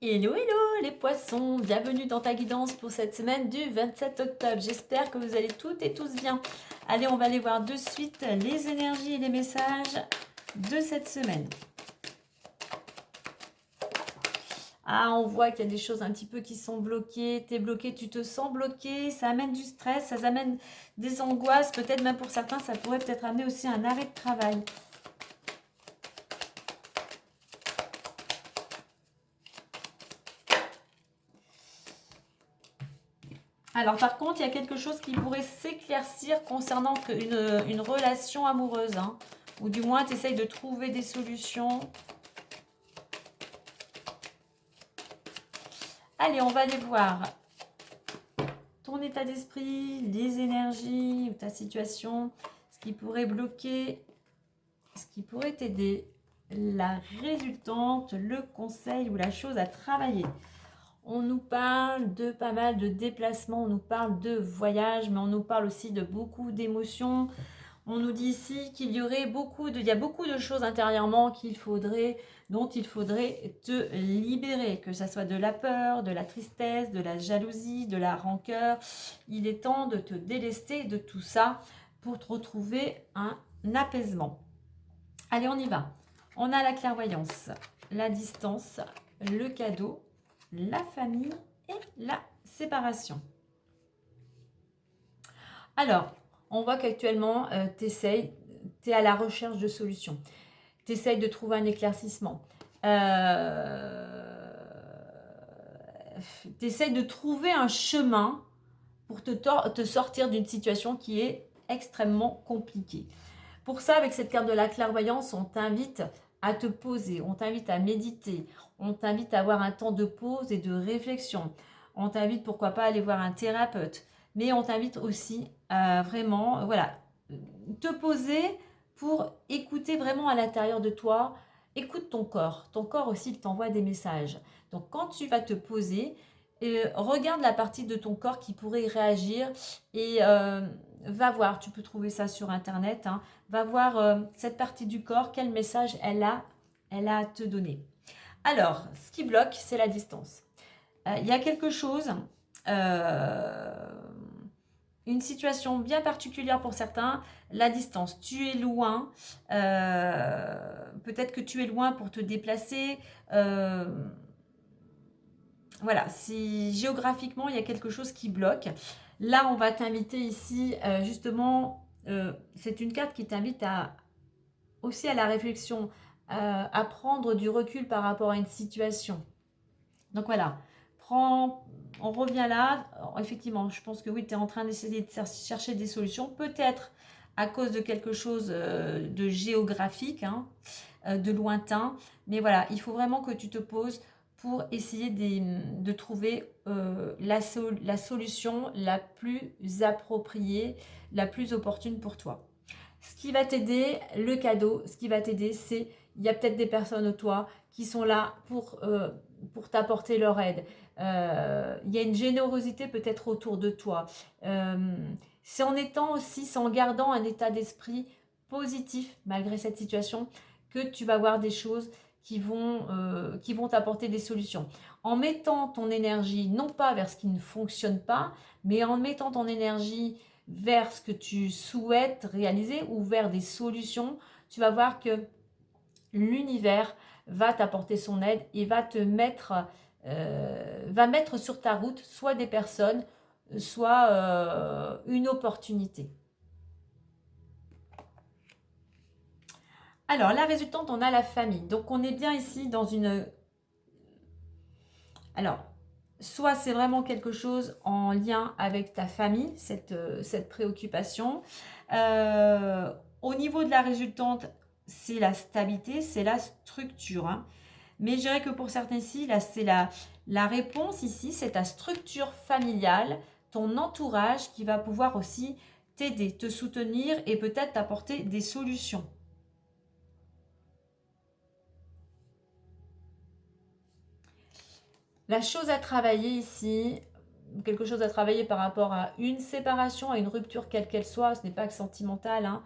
Hello, hello les poissons, bienvenue dans ta guidance pour cette semaine du 27 octobre. J'espère que vous allez toutes et tous bien. Allez, on va aller voir de suite les énergies et les messages de cette semaine. Ah, on voit qu'il y a des choses un petit peu qui sont bloquées. Tu es bloqué, tu te sens bloqué, ça amène du stress, ça amène des angoisses. Peut-être même pour certains, ça pourrait peut-être amener aussi un arrêt de travail. Alors par contre, il y a quelque chose qui pourrait s'éclaircir concernant une relation amoureuse, hein, ou du moins tu essayes de trouver des solutions. Allez, on va aller voir ton état d'esprit, les énergies, ou ta situation, ce qui pourrait bloquer, ce qui pourrait t'aider, la résultante, le conseil ou la chose à travailler. On nous parle de pas mal de déplacements, on nous parle de voyages, mais on nous parle aussi de beaucoup d'émotions. On nous dit ici qu'il y aurait il y a beaucoup de choses intérieurement dont il faudrait te libérer, que ce soit de la peur, de la tristesse, de la jalousie, de la rancœur. Il est temps de te délester de tout ça pour te retrouver un apaisement. Allez, on y va. On a la clairvoyance, la distance, le cadeau, la famille et la séparation. Alors, on voit qu'actuellement, tu es à la recherche de solutions. Tu essayes de trouver un éclaircissement. Tu essayes de trouver un chemin pour te sortir d'une situation qui est extrêmement compliquée. Pour ça, avec cette carte de la clairvoyance, on t'invite à te poser, on t'invite à méditer, on t'invite à avoir un temps de pause et de réflexion. On t'invite, pourquoi pas, à aller voir un thérapeute. Mais on t'invite aussi à vraiment, voilà, te poser pour écouter vraiment à l'intérieur de toi. Écoute ton corps. Ton corps aussi, il t'envoie des messages. Donc, quand tu vas te poser, regarde la partie de ton corps qui pourrait réagir et va voir. Tu peux trouver ça sur Internet, hein. Va voir cette partie du corps, quel message elle a à te donner. Alors, ce qui bloque, c'est la distance. Il y a quelque chose, une situation bien particulière pour certains, la distance. Tu es loin, peut-être que tu es loin pour te déplacer. Voilà, si géographiquement il y a quelque chose qui bloque, là on va t'inviter ici, justement, c'est une carte qui t'invite aussi à la réflexion, à prendre du recul par rapport à une situation. Donc voilà, on revient là. Alors, effectivement, je pense que oui, tu es en train d'essayer de chercher des solutions, peut-être à cause de quelque chose de géographique, hein, de lointain. Mais voilà, il faut vraiment que tu te poses pour essayer de trouver la solution la plus appropriée, la plus opportune pour toi. Ce qui va t'aider, le cadeau, ce qui va t'aider, c'est, il y a peut-être des personnes autour toi qui sont là pour t'apporter leur aide. Il y a une générosité peut-être autour de toi. C'est en étant aussi, c'est en gardant un état d'esprit positif malgré cette situation que tu vas voir des choses qui vont t'apporter des solutions. En mettant ton énergie, non pas vers ce qui ne fonctionne pas, mais en mettant ton énergie vers ce que tu souhaites réaliser ou vers des solutions, tu vas voir que l'univers va t'apporter son aide et va mettre sur ta route soit des personnes, soit une opportunité. Alors, la résultante, on a la famille. Donc, on est bien ici dans une... Alors, soit c'est vraiment quelque chose en lien avec ta famille, cette préoccupation. Au niveau de la résultante, c'est la stabilité, c'est la structure, hein. Mais je dirais que pour certains ici, là, c'est la réponse ici, c'est ta structure familiale, ton entourage qui va pouvoir aussi t'aider, te soutenir et peut-être t'apporter des solutions. La chose à travailler ici, quelque chose à travailler par rapport à une séparation, à une rupture quelle qu'elle soit, ce n'est pas que sentimental, hein,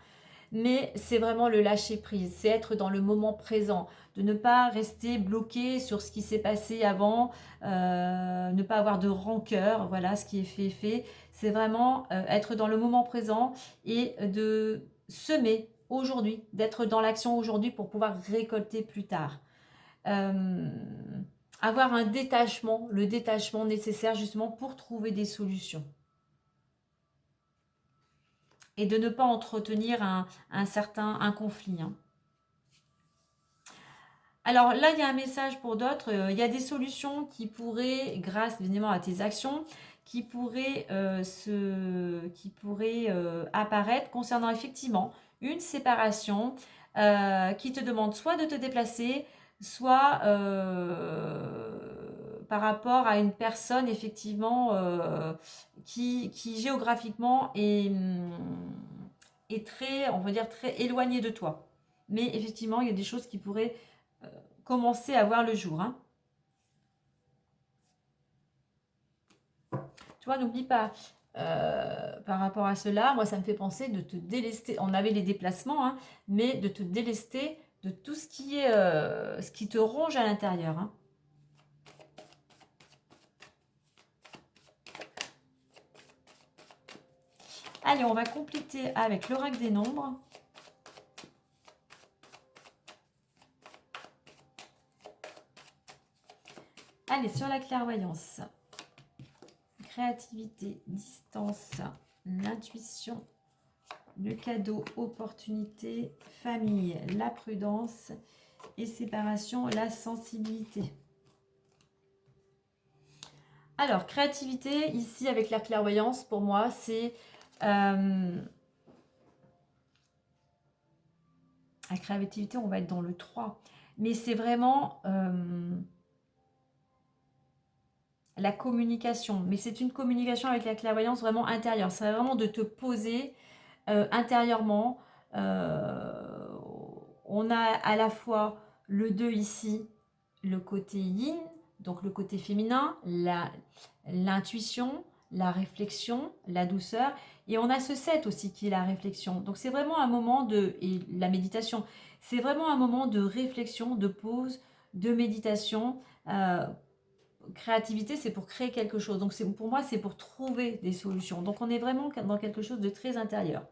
mais c'est vraiment le lâcher prise, c'est être dans le moment présent, de ne pas rester bloqué sur ce qui s'est passé avant, ne pas avoir de rancœur, voilà, ce qui est fait est fait. C'est vraiment être dans le moment présent et de semer aujourd'hui, d'être dans l'action aujourd'hui pour pouvoir récolter plus tard. Euh, avoir un détachement, le détachement nécessaire justement pour trouver des solutions. Et de ne pas entretenir un conflit. Hein. Alors là, il y a un message pour d'autres. Il y a des solutions qui pourraient, grâce évidemment à tes actions, qui pourraient apparaître concernant effectivement une séparation qui te demande soit de te déplacer, soit par rapport à une personne effectivement qui géographiquement est très, on va dire, très éloignée de toi. Mais effectivement, il y a des choses qui pourraient commencer à voir le jour. Hein. Tu vois, n'oublie pas, par rapport à cela, moi, ça me fait penser de te délester. On avait les déplacements, hein, mais de te délester de tout ce qui est, ce qui te ronge à l'intérieur. Hein. Allez, on va compléter avec l'oracle des nombres. Allez, sur la clairvoyance. Créativité, distance, l'intuition, le cadeau, opportunité, famille, la prudence et séparation, la sensibilité. Alors, créativité, ici avec la clairvoyance, pour moi, c'est la créativité, on va être dans le 3. Mais c'est vraiment la communication. Mais c'est une communication avec la clairvoyance vraiment intérieure. C'est vraiment de te poser intérieurement. On a à la fois le 2 ici, le côté yin, donc le côté féminin, l'intuition, la réflexion, la douceur. Et on a ce 7 aussi qui est la réflexion. Donc c'est vraiment un moment et la méditation, c'est vraiment un moment de réflexion, de pause, de méditation. Créativité, c'est pour créer quelque chose. Donc pour moi, c'est pour trouver des solutions. Donc on est vraiment dans quelque chose de très intérieur.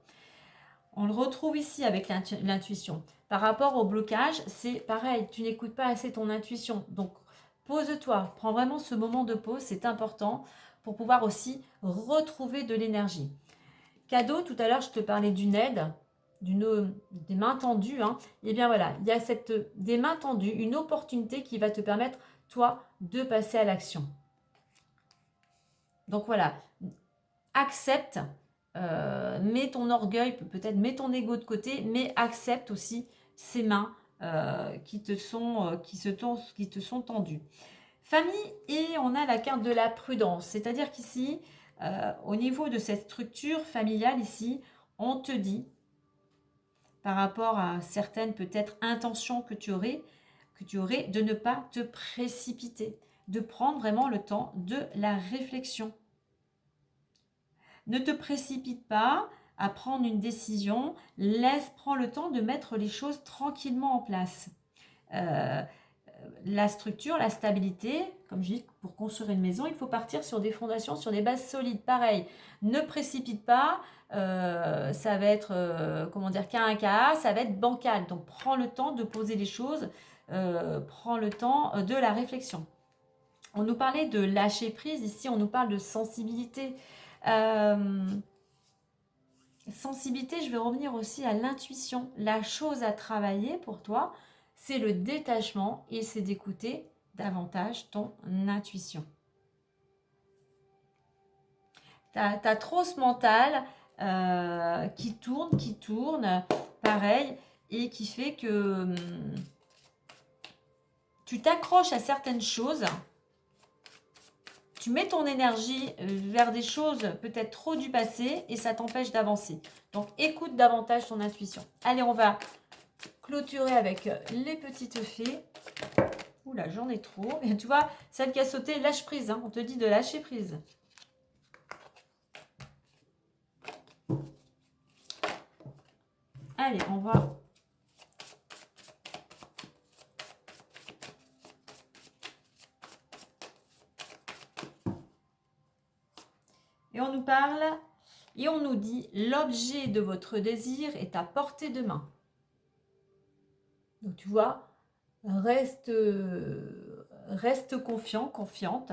On le retrouve ici avec l'intuition. Par rapport au blocage, c'est pareil, tu n'écoutes pas assez ton intuition. Donc pose-toi, prends vraiment ce moment de pause, c'est important pour pouvoir aussi retrouver de l'énergie. Cadeau, tout à l'heure je te parlais d'une aide, des mains tendues. Hein. Et bien voilà, il y a des mains tendues, une opportunité qui va te permettre, toi, de passer à l'action. Donc voilà, accepte. Mets ton orgueil, peut-être mets ton ego de côté, mais accepte aussi ces mains qui te sont tendues. Famille, et on a la carte de la prudence, c'est-à-dire qu'ici, au niveau de cette structure familiale ici, on te dit, par rapport à certaines peut-être intentions que tu aurais, de ne pas te précipiter, de prendre vraiment le temps de la réflexion. Ne te précipite pas à prendre une décision, prends le temps de mettre les choses tranquillement en place. La structure, la stabilité, comme je dis, pour construire une maison, il faut partir sur des fondations, sur des bases solides. Pareil, ne précipite pas, ça va être, cas un cas, ça va être bancal. Donc prends le temps de poser les choses, prends le temps de la réflexion. On nous parlait de lâcher prise, ici on nous parle de sensibilité. Sensibilité, je vais revenir aussi à l'intuition. La chose à travailler pour toi, c'est le détachement et c'est d'écouter davantage ton intuition. Tu as trop ce mental qui tourne, pareil, et qui fait que tu t'accroches à certaines choses. Tu mets ton énergie vers des choses peut-être trop du passé et ça t'empêche d'avancer. Donc, écoute davantage ton intuition. Allez, on va clôturer avec les petites fées. Oula, j'en ai trop. Et tu vois, celle qui a sauté, lâche prise. Hein. On te dit de lâcher prise. Allez, on va... Et on nous parle et on nous dit l'objet de votre désir est à portée de main. Donc tu vois, reste confiant, confiante.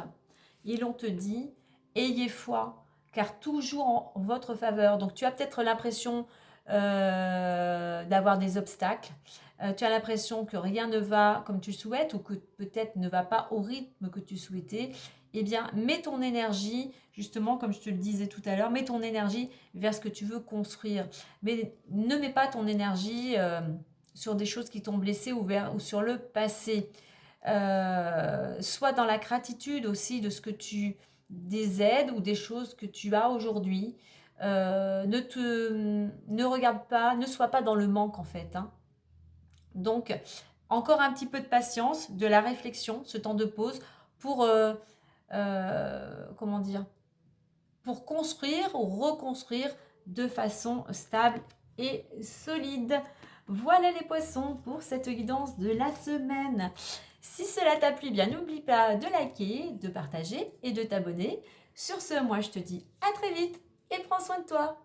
Et l'on te dit ayez foi, car toujours en votre faveur. Donc tu as peut-être l'impression d'avoir des obstacles. Tu as l'impression que rien ne va comme tu le souhaites ou que peut-être ne va pas au rythme que tu souhaitais. Eh bien, mets ton énergie, justement, comme je te le disais tout à l'heure, mets ton énergie vers ce que tu veux construire. Mais ne mets pas ton énergie sur des choses qui t'ont blessé ou sur le passé. Sois dans la gratitude aussi de ce que des aides ou des choses que tu as aujourd'hui. Ne regarde pas, ne sois pas dans le manque en fait. Hein. Donc, encore un petit peu de patience, de la réflexion, ce temps de pause pour, comment dire, pour construire ou reconstruire de façon stable et solide. Voilà les poissons pour cette guidance de la semaine. Si cela t'a plu, bien n'oublie pas de liker, de partager et de t'abonner. Sur ce, moi je te dis à très vite et prends soin de toi.